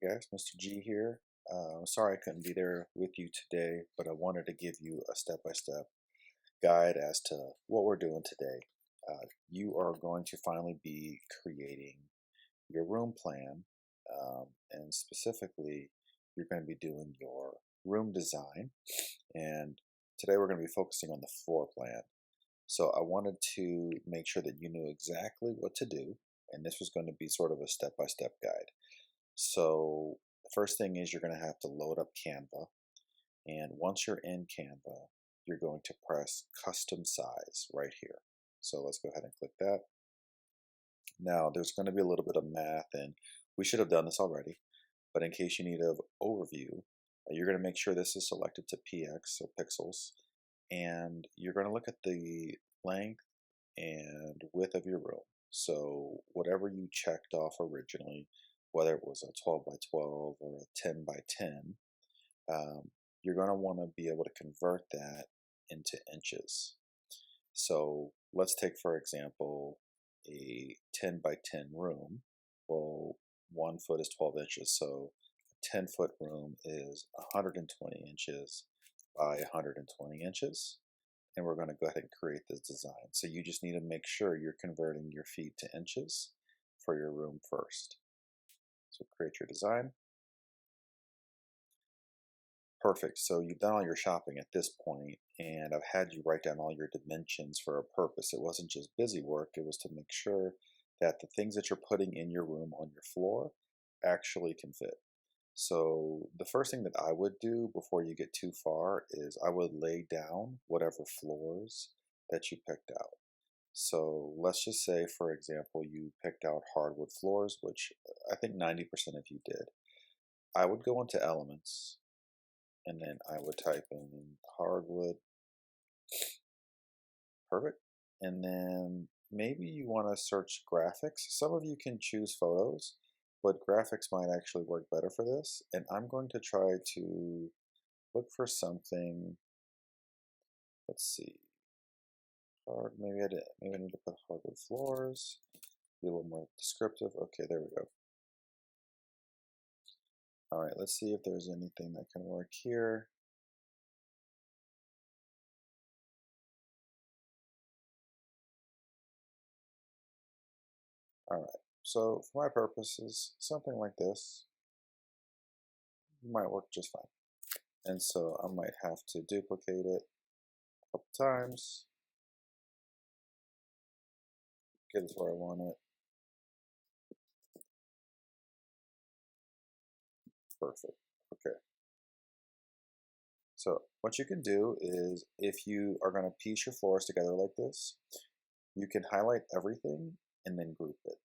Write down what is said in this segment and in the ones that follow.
guys, Mr. G here. Sorry I couldn't be there with you today, but I wanted to give you a step-by-step guide as to what we're doing today. You are going to finally be creating your room plan, and specifically, you're going to be doing your room design. And today we're going to be focusing on the floor plan. So I wanted to make sure that you knew exactly what to do, and this was going to be sort of a step-by-step guide. So the first thing is you're going to have to load up Canva. And once you're in Canva, you're going to press custom size right here. So let's go ahead and click that. Now there's going to be a little bit of math, and we should have done this already, but in case you need an overview, you're going to make sure this is selected to px, so pixels, and you're going to look at the length and width of your room. So whatever you checked off originally, whether it was a 12 by 12 or a 10 by 10, you're going to want to be able to convert that into inches. So let's take, for example, a 10 by 10 room. Well, 1 foot is 12 inches, so a 10-foot room is 120 inches by 120 inches. And we're going to go ahead and create this design. So you just need to make sure you're converting your feet to inches for your room first. So create your design. Perfect. So you've done all your shopping at this point, and I've had you write down all your dimensions for a purpose. It wasn't just busy work. It was to make sure that the things that you're putting in your room on your floor actually can fit. So the first thing that I would do before you get too far is I would lay down whatever floors that you picked out. So let's just say, for example, you picked out hardwood floors, which I think 90% of you did. I would go into elements, and then I would type in hardwood. Perfect. And then maybe you want to search graphics. Some of you can choose photos, but graphics might actually work better for this. And I'm going to try to look for something. Let's see. Maybe I need to put hardwood floors. Be a little more descriptive. Okay, there we go. All right, let's see if there's anything that can work here. All right, so for my purposes, something like this might work just fine. And so I might have to duplicate it a couple times, get it where I want it. Perfect. Okay. So what you can do is, if you are going to piece your floors together like this, you can highlight everything and then group it.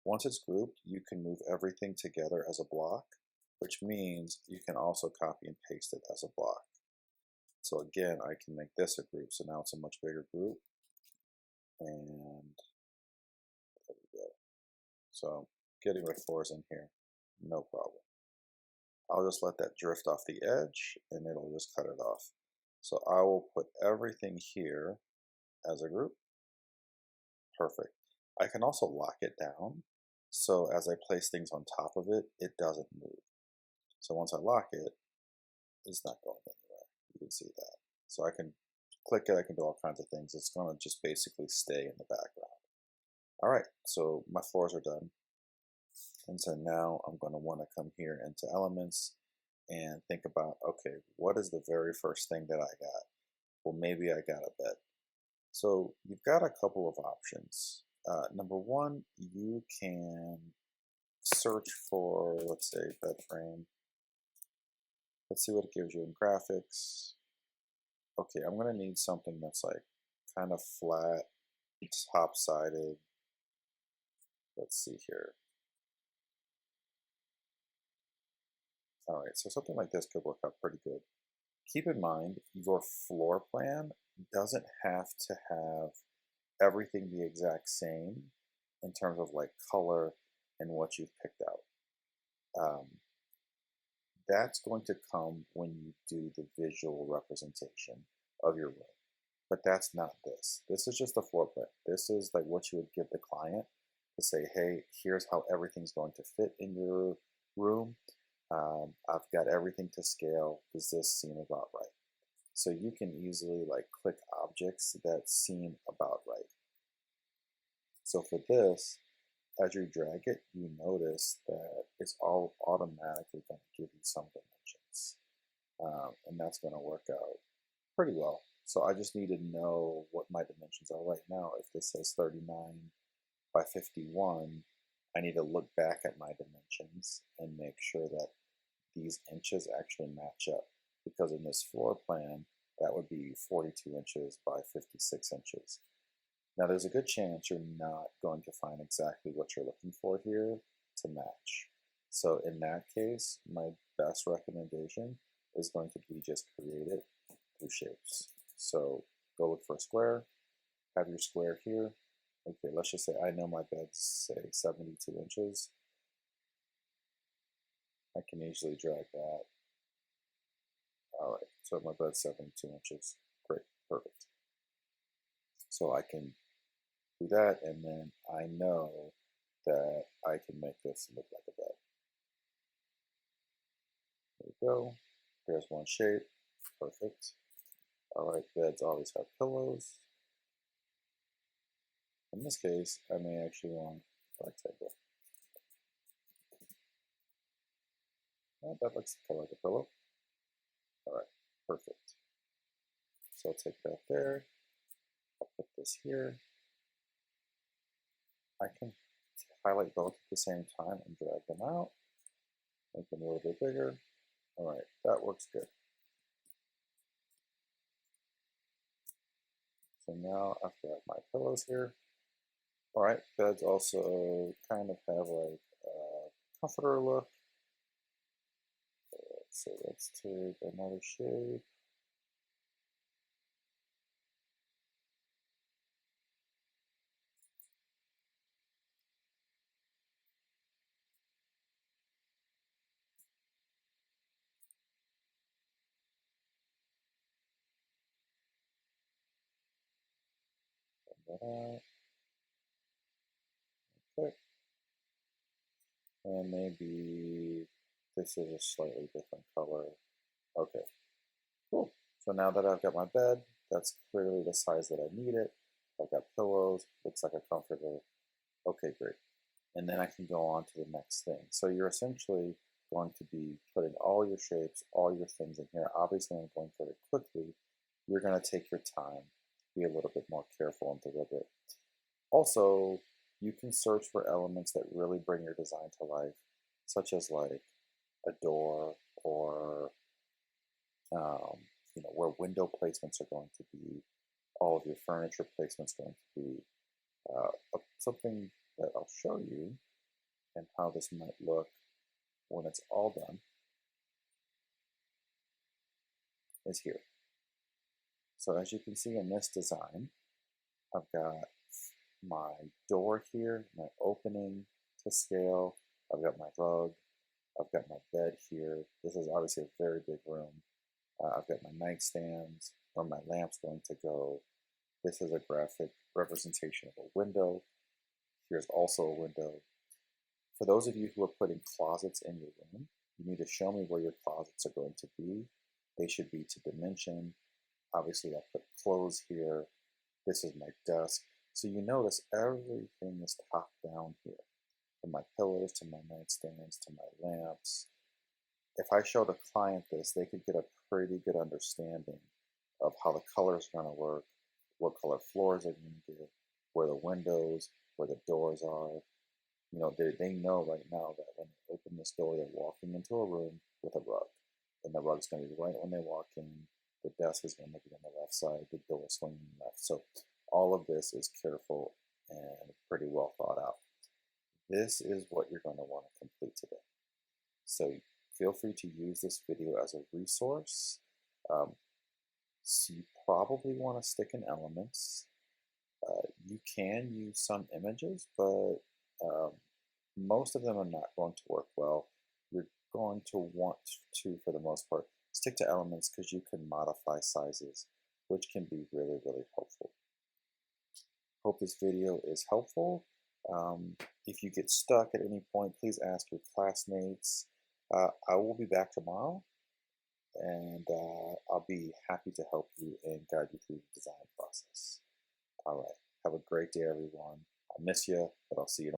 Once it's grouped, you can move everything together as a block, which means you can also copy and paste it as a block. So again, I can make this a group, so now it's a much bigger group. And there we go. So getting my floors in here, no problem. I'll just let that drift off the edge, and it'll just cut it off. So I will put everything here as a group. Perfect. I can also lock it down, so as I place things on top of it, it doesn't move. So once I lock it, it's not going anywhere. You can see that. So I can click it, I can do all kinds of things. It's going to just basically stay in the background. All right, so my floors are done. And so now I'm going to want to come here into elements and think about, okay, what is the very first thing that I got? Well, maybe I got a bed. So you've got a couple of options. Number one, you can search for, let's say, bed frame. Let's see what it gives you in graphics. Okay, I'm going to need something that's like kind of flat, top-sided. Let's see here. All right, so something like this could work out pretty good. Keep in mind, your floor plan doesn't have to have everything the exact same in terms of like color and what you've picked out. That's going to come when you do the visual representation of your room. But that's not this. This is just the floor plan. This is like what you would give the client to say, hey, here's how everything's going to fit in your room. I've got everything to scale. Does this seem about right? So you can easily like click objects that seem about right. So for this, as you drag it, you notice that it's all automatically going to give you some dimensions. And that's going to work out pretty well. So I just need to know what my dimensions are right now. If this says 39 by 51, I need to look back at my dimensions and make sure that these inches actually match up. Because in this floor plan, that would be 42 inches by 56 inches. Now there's a good chance you're not going to find exactly what you're looking for here to match. So in that case, my best recommendation is going to be just create it through shapes. So go look for a square, have your square here. Okay, let's just say I know my bed's say 72 inches. I can easily drag that. All right, so my bed's 72 inches. Great, perfect. So I can do that, and then I know that I can make this look like a bed. There we go. There's one shape. Perfect. All right, beds always have pillows. In this case, I may actually want a rectangle. Oh, that looks kind of like a pillow. All right, perfect. So I'll take that there. I'll put this here. I can highlight both at the same time and drag them out. Make them a little bit bigger. All right, that works good. So now I've got my pillows here. All right, beds also kind of have like a comforter look. So let's take another shape. That out. Okay. And maybe this is a slightly different color. Okay, cool. So now that I've got my bed, that's clearly the size that I need it. I've got pillows, looks like a comforter. Okay, great. And then I can go on to the next thing. So you're essentially going to be putting all your shapes, all your things in here. Obviously, I'm going very quickly. You're going to take your time, be a little bit more careful and deliberate. Also, you can search for elements that really bring your design to life, such as like a door or um, where window placements are going to be, all of your furniture placements going to be. Something that I'll show you and how this might look when it's all done is here. So as you can see in this design, I've got my door here, my opening to scale. I've got my rug. I've got my bed here. This is obviously a very big room. I've got my nightstands where my lamp's going to go. This is a graphic representation of a window. Here's also a window. For those of you who are putting closets in your room, you need to show me where your closets are going to be. They should be to dimension. Obviously, I put clothes here. This is my desk. So you notice everything is top down here. From my pillows to my nightstands to my lamps. If I showed a client this, they could get a pretty good understanding of how the colors are going to work, what color floors are going to get, where the windows, where the doors are. They know right now that when they open this door, they're walking into a room with a rug. And the rug's going to be right when they walk in. The desk is going to be on the left side, the door swinging left. So all of this is careful and pretty well thought out. This is what you're going to want to complete today. So feel free to use this video as a resource. So you probably want to stick in elements. You can use some images, but most of them are not going to work well. You're going to want to, for the most part, stick to elements because you can modify sizes, which can be really, really helpful. Hope this video is helpful. If you get stuck at any point, please ask your classmates. I will be back tomorrow, and I'll be happy to help you and guide you through the design process. All right. Have a great day, everyone. I'll miss you, but I'll see you tomorrow.